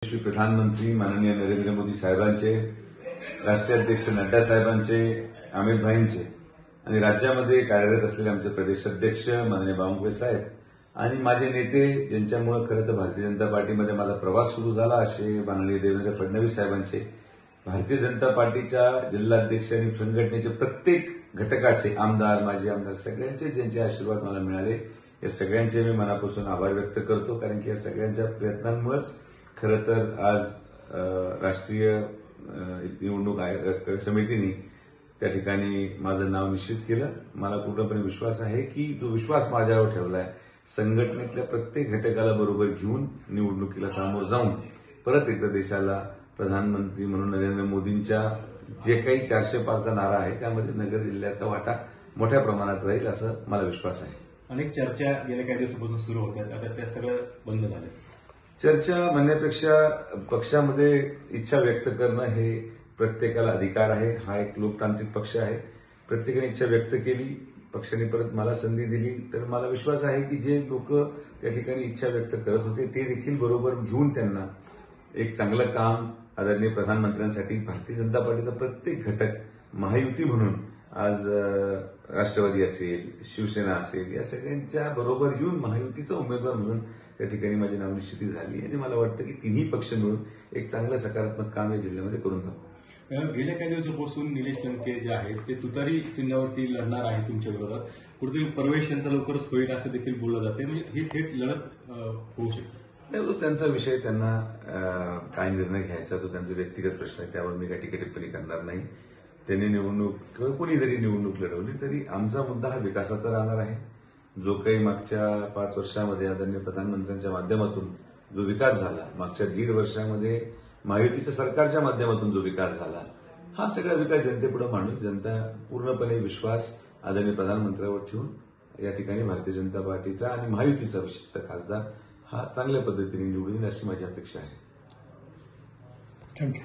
श्री प्रधानमंत्री माननीय नरेंद्र मोदी साहेबांचे, राष्ट्रीय अध्यक्ष नड्डा साहेबांचे, अमित भाईंचे आणि राज्यामध्ये कार्यरत असलेले आमचे प्रदेशाध्यक्ष माननीय बावनकुळे साहेब आणि माझे नेते ज्यांच्यामुळे खरं तर भारतीय जनता पार्टीमध्ये माझा प्रवास सुरू झाला असे माननीय देवेंद्र फडणवीस साहेबांचे, भारतीय जनता पार्टीच्या जिल्हाध्यक्ष आणि संघटनेचे प्रत्येक घटकाचे आमदार, माजी आमदार सगळ्यांचे ज्यांचे आशीर्वाद मला मिळाले या सगळ्यांचे मी मनापासून आभार व्यक्त करतो. कारण की या सगळ्यांच्या प्रयत्नांमुळेच खरं तर आज राष्ट्रीय निवडणूक आयोग समितीने त्या ठिकाणी माझं नाव निश्चित केलं. मला पूर्णपणे विश्वास आहे की जो विश्वास माझ्यावर ठेवलाय संघटनेतल्या प्रत्येक घटकाला बरोबर घेऊन निवडणुकीला सामोरं जाऊन परत एकदा देशाला प्रधानमंत्री म्हणून नरेंद्र मोदींच्या जे काही 405चा नारा आहे त्यामध्ये नगर जिल्ह्याचा वाटा मोठ्या प्रमाणात राहील असं मला विश्वास आहे. अनेक चर्चा गेल्या काही दिवसापासून सुरू होत्या, आता त्या सगळं बंद झालं. चर्चा म्हणण्यापेक्षा पक्षामध्ये इच्छा व्यक्त करणं हे प्रत्येकाला अधिकार आहे. हा एक लोकतांत्रिक पक्ष आहे. प्रत्येकाने इच्छा व्यक्त केली, पक्षाने परत मला संधी दिली तर मला विश्वास आहे की जे लोक त्या ठिकाणी इच्छा व्यक्त करत होते ते देखील बरोबर घेऊन त्यांना एक चांगलं काम आदरणीय प्रधानमंत्र्यांसाठी भारतीय जनता पार्टीचा प्रत्येक घटक महायुती म्हणून आज राष्ट्रवादी असेल, शिवसेना असेल या सगळ्यांच्या बरोबर येऊन महायुतीचा उमेदवार म्हणून त्या ठिकाणी माझी नावनिश्चिती झाली आणि मला वाटतं की तिन्ही पक्ष मिळून एक चांगलं सकारात्मक काम या जिल्ह्यामध्ये करून दाखवू. गेल्या काही दिवसापासून निलेश लंके जे आहेत ते तुतारी चिन्हावरती लढणार आहे तुमच्या विरोधात. कुठेतरी प्रवेश यांचा लवकरच होईल असं देखील बोललं जाते. म्हणजे ही थेट लढत होऊ शकते. तो त्यांचा विषय, त्यांना काय निर्णय घ्यायचा तो त्यांचा व्यक्तिगत प्रश्न आहे. त्यावर मी काही टीका टिप्पणी करणार नाही. त्यांनी निवडणूक किंवा कोणी जरी निवडणूक लढवली तरी आमचा मुद्दा हा विकासाचा राहणार आहे. जो काही मागच्या 5 वर्षामध्ये आदरणीय प्रधानमंत्र्यांच्या माध्यमातून जो विकास झाला, मागच्या 1.5 वर्षामध्ये महायुतीच्या सरकारच्या माध्यमातून जो विकास झाला, हा सगळा विकास जनतेपुढे मांडून जनता पूर्णपणे विश्वास आदरणीय प्रधानमंत्र्यावर ठेवून या ठिकाणी भारतीय जनता पार्टीचा आणि महायुतीचा विशिष्ट खासदार हा चांगल्या पद्धतीने निवडून येईल अशी माझी अपेक्षा आहे. थँक्यू.